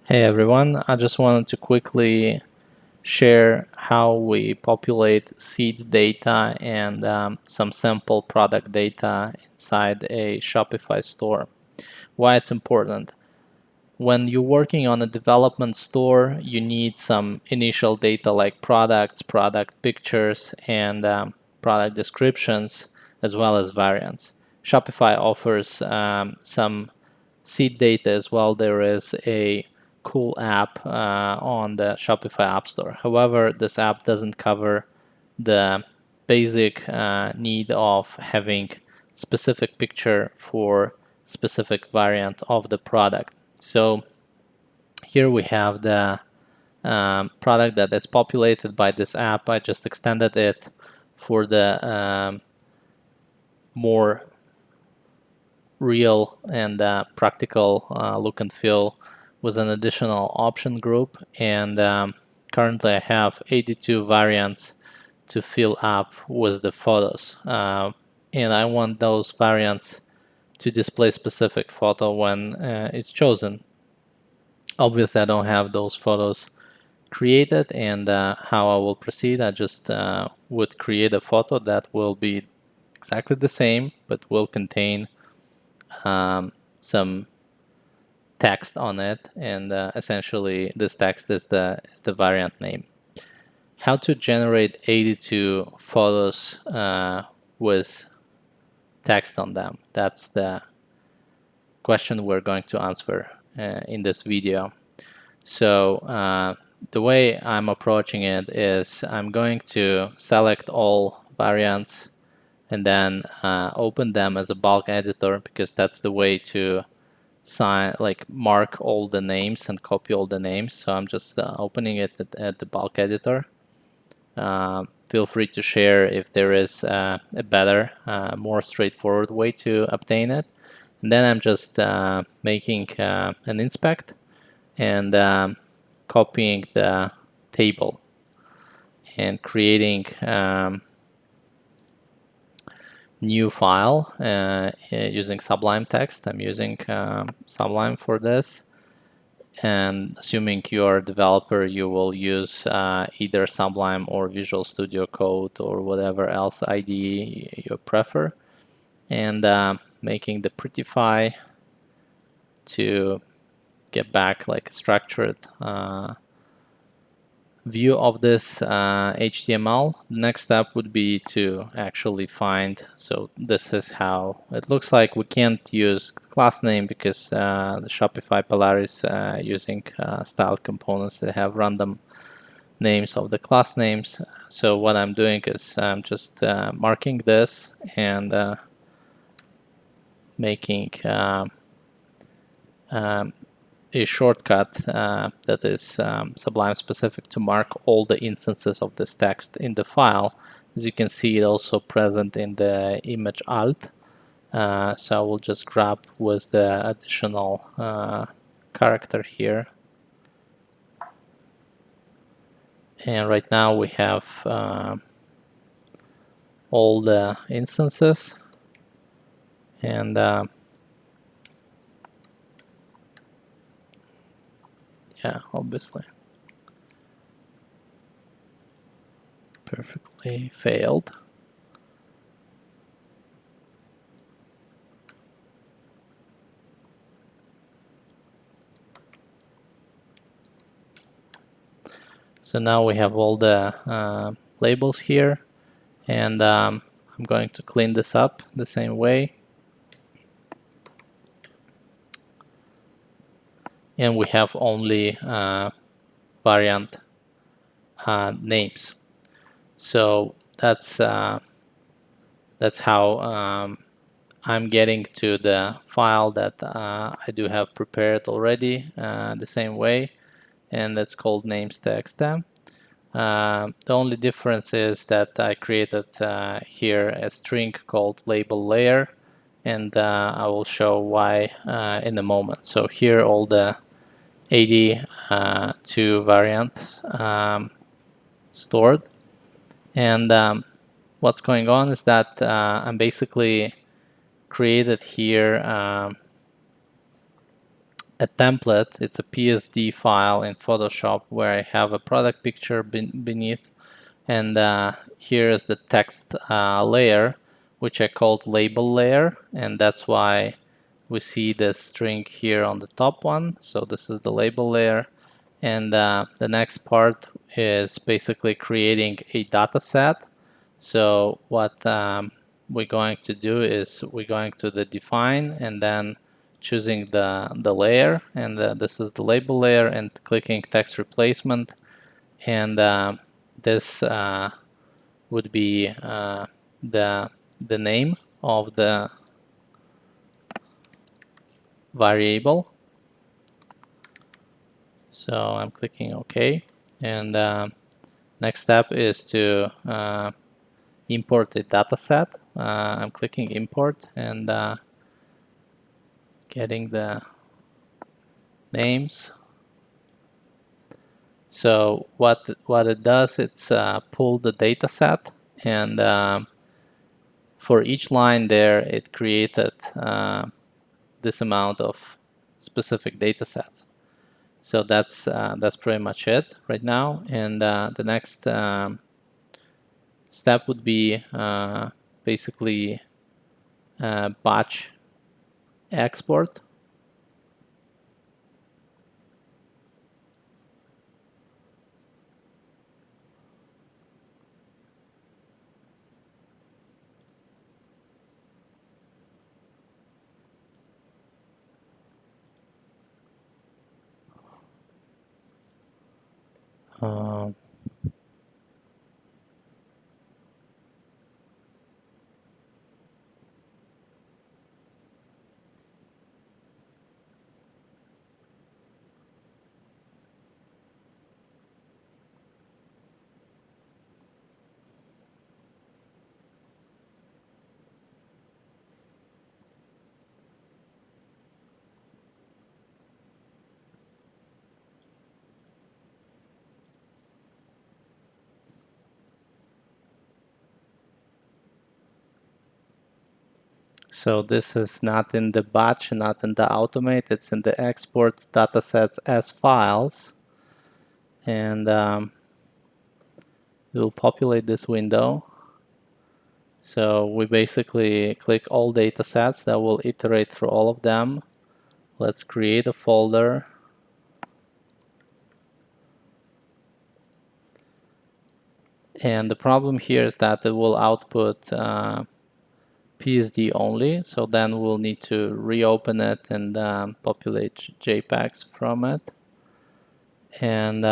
Hey everyone, I just wanted to quickly share how we populate seed data and some sample product data inside a Shopify store. Why it's important. When you're working on a development store, you need some initial data like products, product pictures, and product descriptions, as well as variants. Shopify offers some seed data as well. There is a cool app on the Shopify App Store. However, this app doesn't cover the basic need of having specific picture for specific variant of the product. So here we have the product that is populated by this app. I just extended it for the more real and practical look and feel with an additional option group. And currently I have 82 variants to fill up with the photos. And I want those variants to display specific photo when it's chosen. Obviously, I don't have those photos created, and how I will proceed, I just would create a photo that will be exactly the same, but will contain some text on it, and essentially this text is the variant name. How to generate 82 photos with text on them? That's the question we're going to answer in this video. So the way I'm approaching it is I'm going to select all variants and then open them as a bulk editor, because that's the way to mark all the names and copy all the names. So I'm just opening it at the bulk editor. Feel free to share if there is a better, more straightforward way to obtain it. And then I'm just making an inspect and copying the table and creating new file using Sublime Text. I'm using Sublime for this, and assuming you're a developer, you will use either Sublime or Visual Studio Code or whatever else IDE you prefer, and making the prettify to get back like a structured view of this HTML. The next step would be to actually find, so this is how it looks like. We can't use class name because the Shopify Polaris using styled components that have random names of the class names. So what I'm doing is I'm just marking this and making a shortcut that is Sublime specific to mark all the instances of this text in the file. As you can see, it also present in the image alt. So I will just grab with the additional character here. And right now we have all the instances, and yeah, obviously perfectly failed. So now we have all the labels here, and I'm going to clean this up the same way. And we have only variant names. So that's how I'm getting to the file that I do have prepared already the same way, and that's called names.txt. The only difference is that I created here a string called label layer, and I will show why in a moment. So here all the 82 variants stored, and what's going on is that I'm basically created here a template. It's a PSD file in Photoshop where I have a product picture beneath, and here is the text layer, which I called label layer, and that's why we see the string here on the top one. So this is the label layer, and the next part is basically creating a data set. So what we're going to do is we're going to the define and then choosing the layer, and this is the label layer, and clicking text replacement, and this would be the name of the variable. So I'm clicking OK, and next step is to import a dataset. I'm clicking import and getting the names. So what it does, it's pull the data set, and for each line there, it created this amount of specific data sets. So that's pretty much it right now. And the next step would be basically batch export. Uh, So this is not in the batch, not in the automate, it's in the export datasets as files. And we'll populate this window. So we basically click all datasets, that will iterate through all of them. Let's create a folder. And the problem here is that it will output PSD only, so then we'll need to reopen it and populate JPEGs from it. And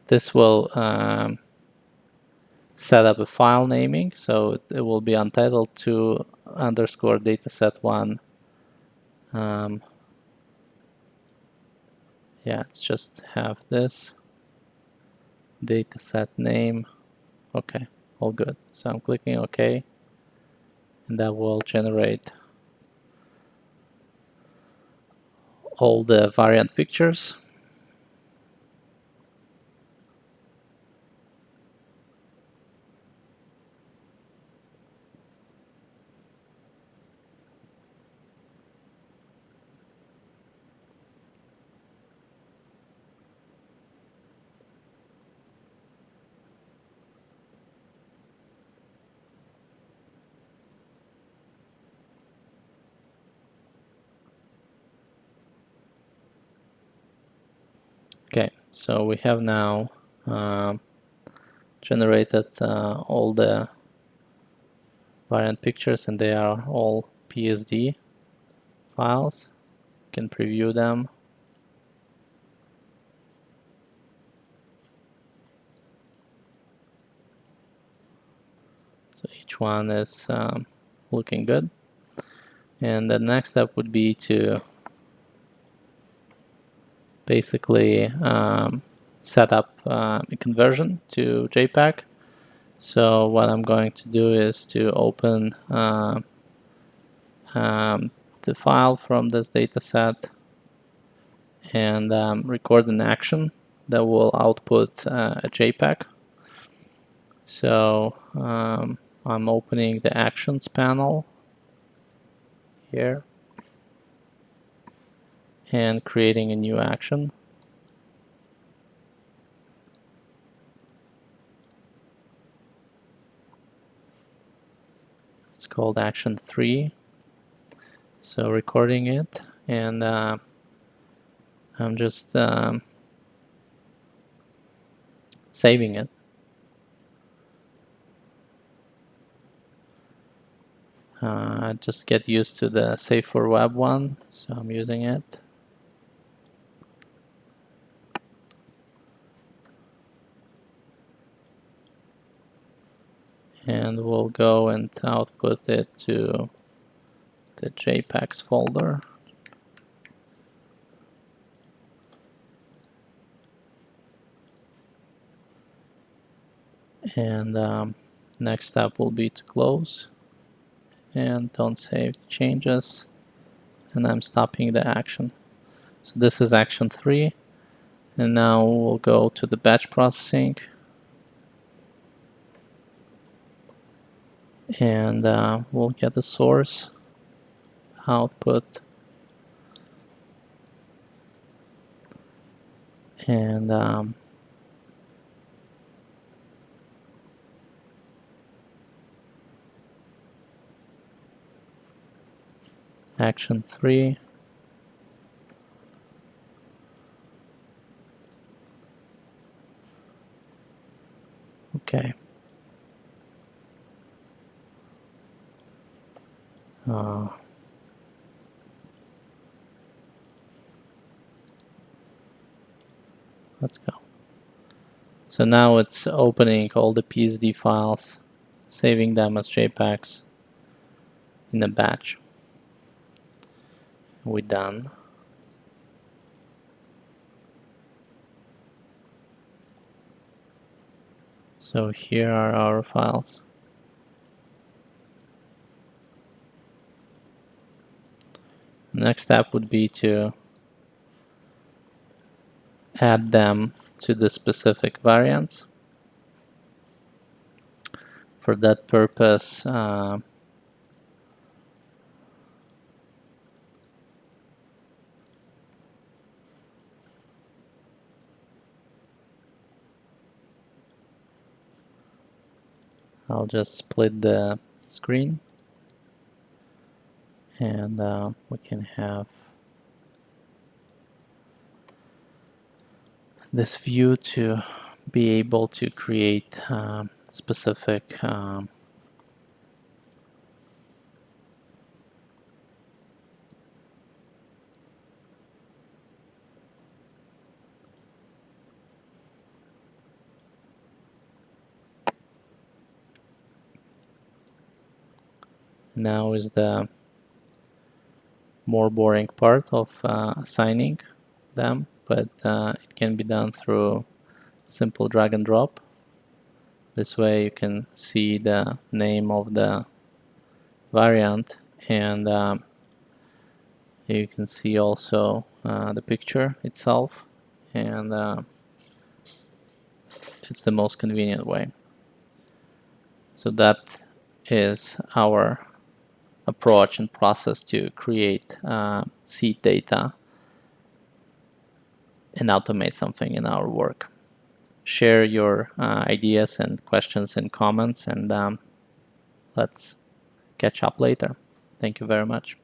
this will set up a file naming, so it will be untitled 2 underscore dataset 1. Yeah, let's just have this dataset name. Okay, all good. So I'm clicking OK, and that will generate all the variant pictures. Okay, so we have now generated all the variant pictures, and they are all PSD files. You can preview them. So each one is looking good. And the next step would be to basically set up a conversion to JPEG. So what I'm going to do is to open the file from this dataset and record an action that will output a JPEG. So I'm opening the actions panel here and creating a new action. It's called action 3. So recording it, and I'm just saving it. Just get used to the Save for Web one, so I'm using it. And we'll go and output it to the JPEGs folder. And next step will be to close and don't save the changes. And I'm stopping the action. So this is action 3. And now we'll go to the batch processing. And we'll get the source output. And action 3. Okay. Let's go. So now it's opening all the PSD files, saving them as JPEGs in a batch. We're done. So here are our files. Next step would be to add them to the specific variants. For that purpose, I'll just split the screen and we can have this view to be able to create specific now is the more boring part of assigning them, but it can be done through simple drag and drop. This way you can see the name of the variant, and you can see also the picture itself, and it's the most convenient way. So that is our approach and process to create seed data and automate something in our work. Share your ideas and questions in comments, and let's catch up later. Thank you very much.